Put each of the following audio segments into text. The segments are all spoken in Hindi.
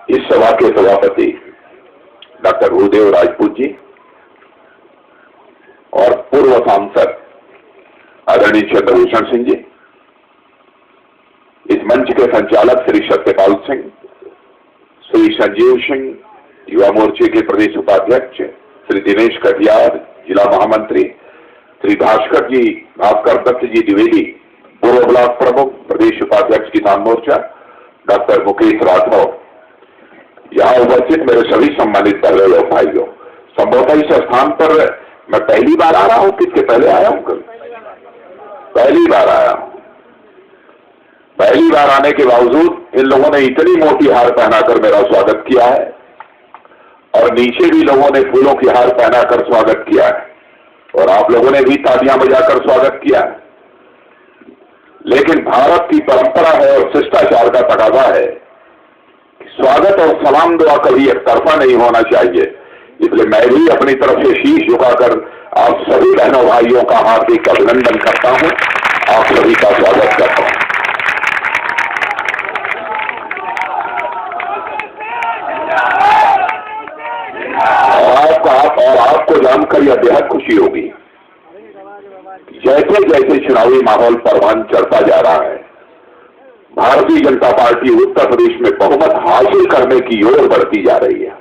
इस सभा के सभापति डॉक्टर भूदेव राजपूत जी और पूर्व सांसद आदरणीय चंद्रभूषण सिंह जी, इस मंच के संचालक श्री सत्यपाल सिंह, श्री संजीव सिंह, युवा मोर्चे के प्रदेश उपाध्यक्ष श्री दिनेश कटियार, जिला महामंत्री श्री भास्कर दत्त जी द्विवेदी, पूर्व ब्लॉक प्रमुख प्रदेश उपाध्यक्ष किसान मोर्चा डॉक्टर मुकेश राठौर, यहाँ उपस्थित मेरे सभी सम्मानित बहनों और भाइयों, संभवतः इस स्थान पर मैं पहली बार आ रहा हूं, किसके पहले आया हूं? कल पहली बार आया हूं। पहली बार आने के बावजूद इन लोगों ने इतनी मोटी हार पहनाकर मेरा स्वागत किया है और नीचे भी लोगों ने फूलों की हार पहनाकर स्वागत किया है और आप लोगों ने भी तालियां बजाकर स्वागत किया है। लेकिन भारत की परंपरा है और शिष्टाचार का तकाजा है, स्वागत और सलाम दुआ कभी एक तरफा नहीं होना चाहिए। इसलिए मैं भी अपनी तरफ से शीश झुकाकर आप सभी बहनों भाइयों का हार्दिक अभिनंदन करता हूं, आप सभी का स्वागत करता हूं। और आपको जानकर यह बेहद खुशी होगी, जैसे जैसे चुनावी माहौल परवान चढ़ता जा रहा है, भारतीय जनता पार्टी उत्तर प्रदेश में बहुमत हासिल करने की ओर बढ़ती जा रही है।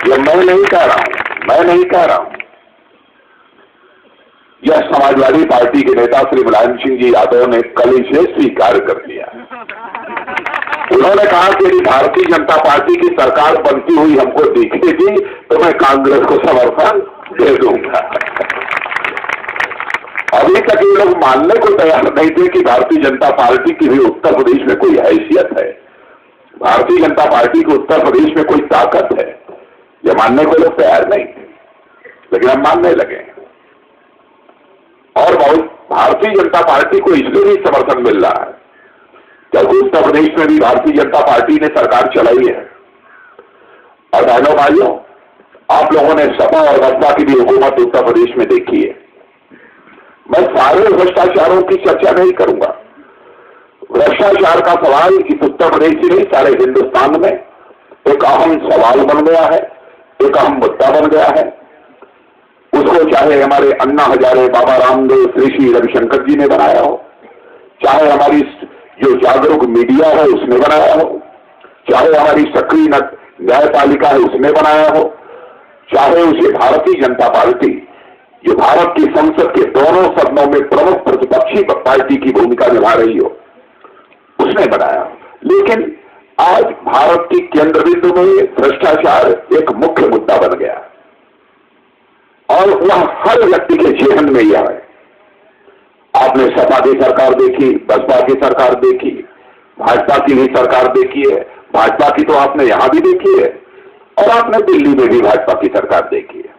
यह मैं नहीं कह रहा हूं, यह समाजवादी पार्टी के नेता श्री मुलायम सिंह जी यादव ने कल इसे स्वीकार कर दिया। उन्होंने कहा कि यदि भारतीय जनता पार्टी की सरकार बनती हुई हमको दिखेगी तो मैं कांग्रेस को समर्थन दे दूंगा। अभी तक ये लोग मानने को तैयार नहीं थे कि भारतीय जनता पार्टी की भी उत्तर प्रदेश में कोई हैसियत है, भारतीय जनता पार्टी की उत्तर प्रदेश में कोई ताकत है, यह मानने को लोग तैयार नहीं थे, लेकिन हम मानने लगे। और भारतीय जनता पार्टी को इसलिए भी समर्थन मिल रहा है क्योंकि उत्तर प्रदेश में भी भारतीय जनता पार्टी ने सरकार चलाई है। और बहनों भाइयों, आप लोगों ने सपा और बसपा की भी हुकूमत उत्तर प्रदेश में देखी है। मैं सारे भ्रष्टाचारों की चर्चा नहीं करूंगा। भ्रष्टाचार का सवाल इस उत्तर प्रदेश ही नहीं, सारे हिंदुस्तान में एक अहम सवाल बन गया है, एक अहम मुद्दा बन गया है। उसको चाहे हमारे अन्ना हजारे, बाबा रामदेव, श्री रविशंकर जी ने बनाया हो, चाहे हमारी जो जागरूक मीडिया है उसने बनाया हो, चाहे हमारी सक्रिय न्यायपालिका है उसने बनाया हो, चाहे उसे भारतीय जनता पार्टी जो भारत की संसद के दोनों सदनों में प्रमुख प्रतिपक्षी पार्टी की भूमिका निभा रही हो उसने बनाया। लेकिन आज भारत की केंद्र बिंदु में भ्रष्टाचार एक मुख्य मुद्दा बन गया और वह हर व्यक्ति के जेहन में यह है। आपने सपा की सरकार देखी, बसपा की सरकार देखी, भाजपा की भी सरकार देखी है, भाजपा की तो आपने यहां भी देखी है और आपने दिल्ली में भी भाजपा की सरकार देखी है।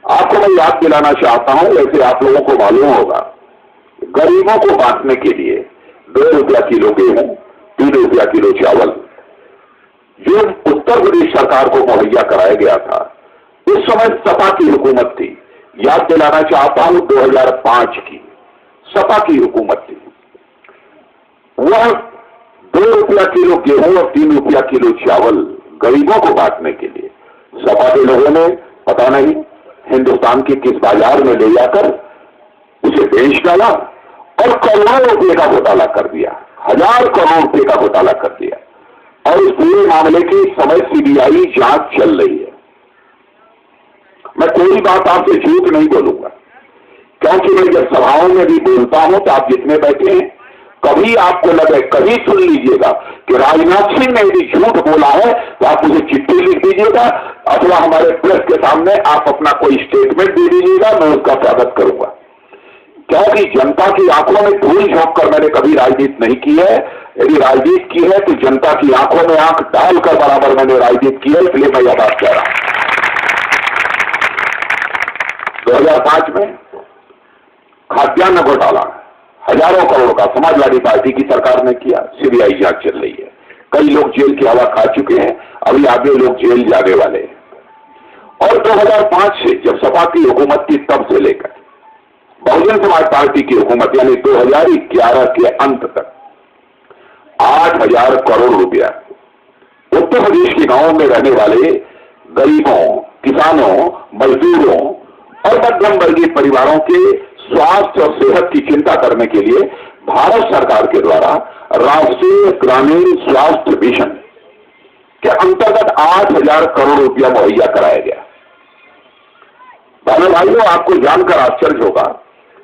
आपको मैं याद दिलाना चाहता हूं, वैसे आप लोगों को मालूम होगा, गरीबों को बांटने के लिए 2 रुपया किलो गेहूं, 3 रुपया किलो चावल जो उत्तर प्रदेश सरकार को मुहैया कराया गया था, उस समय सपा की हुकूमत थी। याद दिलाना चाहता हूं 2005 की सपा की हुकूमत थी। वह 2 रुपया किलो गेहूं और 3 रुपया किलो चावल गरीबों को बांटने के लिए सपा के लोगों ने पता नहीं हिंदुस्तान के किस बाजार में ले जाकर उसे बेच डाला और करोड़ों रुपए का घोटाला कर दिया, 1000 करोड़ रुपए का घोटाला कर दिया। और इस पूरे मामले की समय सीबीआई जांच चल रही है। मैं कोई बात आपसे झूठ नहीं बोलूंगा क्योंकि मैं जब सभाओं में भी बोलता हूं तो आप जितने बैठे हैं, कभी आपको लगे, कभी सुन लीजिएगा कि राजनाथ सिंह ने यदि झूठ बोला है तो आप मुझे चिट्ठी लिख दीजिएगा अथवा हमारे प्रेस के सामने आप अपना कोई स्टेटमेंट दे दीजिएगा, मैं उसका स्वागत करूंगा। क्योंकि जनता की आंखों में धूल झोंक कर मैंने कभी राजनीति नहीं की है। यदि राजनीति की है तो जनता की आंखों में आंख डालकर बराबर मैंने राजनीति की है, इसलिए मैं यह बात कह रहा हूं। 2005 में खाद्यान्न घोटाला हजारों करोड़ का समाजवादी पार्टी की सरकार ने किया, सीबीआई जांच चल रही है। कई लोग जेल की हवा खा चुके हैं, अभी आगे लोग जेल जाने वाले हैं। और 2005 से जब सपा की हुकूमत थी तब से लेकर बहुजन समाज पार्टी की हुकूमत यानी 2011 के अंत तक 8000 करोड़ रुपया उत्तर प्रदेश के गांवों में रहने वाले गरीबों, किसानों, मजदूरों और मध्यम वर्गीय परिवारों के स्वास्थ्य और सेहत की चिंता करने के लिए भारत सरकार के द्वारा राष्ट्रीय ग्रामीण स्वास्थ्य मिशन के अंतर्गत 8,000 करोड़ रुपया मुहैया कराया गया। बहनों भाइयों, आपको जानकर आश्चर्य होगा,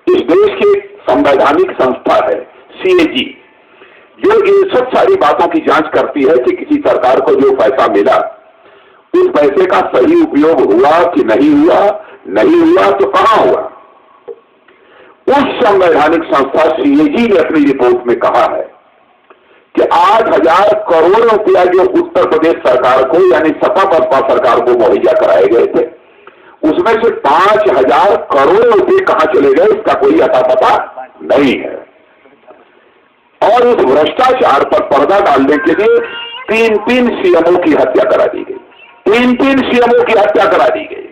इस देश की संवैधानिक संस्था है CAG, जो इन सब सारी बातों की जांच करती है कि किसी सरकार को जो पैसा मिला उस पैसे का सही उपयोग हुआ कि नहीं हुआ, नहीं हुआ तो कहां हुआ। उस संवैधानिक संस्था CAG ने अपनी रिपोर्ट में कहा है कि 8,000 करोड़ रुपया जो उत्तर प्रदेश सरकार को यानी सपा बसपा सरकार को मुहैया कराए गए थे, उसमें से 5,000 करोड़ रुपए कहां चले गए इसका कोई अता पता नहीं है। और इस भ्रष्टाचार पर पर्दा डालने के लिए 3 CMO की हत्या करा दी गई, 3 CMO की हत्या करा दी गई,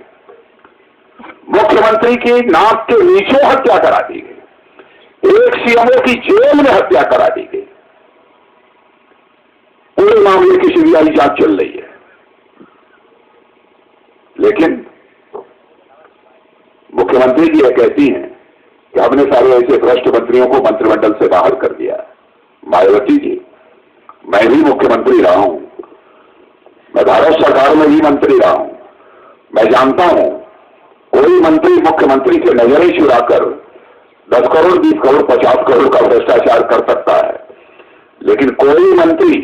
मुख्यमंत्री की नाक के नीचे हत्या करा दी गई, एक CMO की जेल में हत्या करा दी गई। पूरे मामले की सीबीआई जांच चल रही है, लेकिन मुख्यमंत्री जी यह कहती हैं कि हमने सारे ऐसे भ्रष्ट मंत्रियों को मंत्रिमंडल से बाहर कर दिया। मायावती जी, मैं भी मुख्यमंत्री रहा हूं, मैं भारत सरकार में भी मंत्री रहा हूं, मैं जानता हूं कोई मंत्री मुख्यमंत्री से नजरें चुराकर 10 करोड़, 20 करोड़, 50 करोड़ का भ्रष्टाचार कर सकता है, लेकिन कोई मंत्री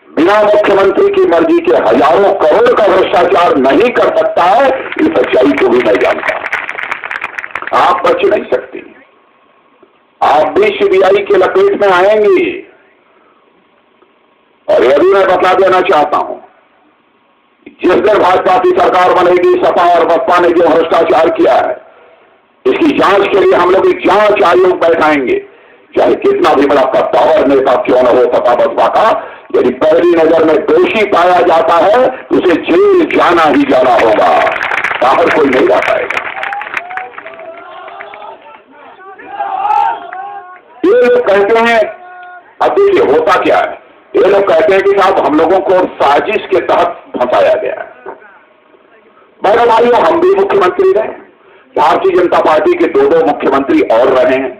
बिना मुख्यमंत्री की मर्जी के हजारों करोड़ का भ्रष्टाचार नहीं कर सकता है। इस सच्चाई को भी मैं जानता हूं। आप बच नहीं सकती, आप भी सीबीआई के लपेट में आएंगी। और यह भी मैं बता देना चाहता हूं, जिस दिन भाजपा की सरकार बनेगी, सपा और बसपा ने जो भ्रष्टाचार किया है, इसकी जांच के लिए हम लोग एक जांच आयोग बैठाएंगे, चाहे कितना भी बड़ा पावर नेता क्यों न हो सपा बसपा का। यदि पहली नजर में दोषी पाया जाता है तो उसे जेल जाना ही जाना होगा, बाहर कोई नहीं जा पाएगा। ये लोग कहते हैं, अब देखिए होता क्या है, ये लोग कहते हैं कि साहब हम लोगों को साजिश के तहत फंसाया गया है। मेरे भाइयों, हम भी मुख्यमंत्री रहे, भारतीय जनता पार्टी के 2 मुख्यमंत्री और रहे हैं।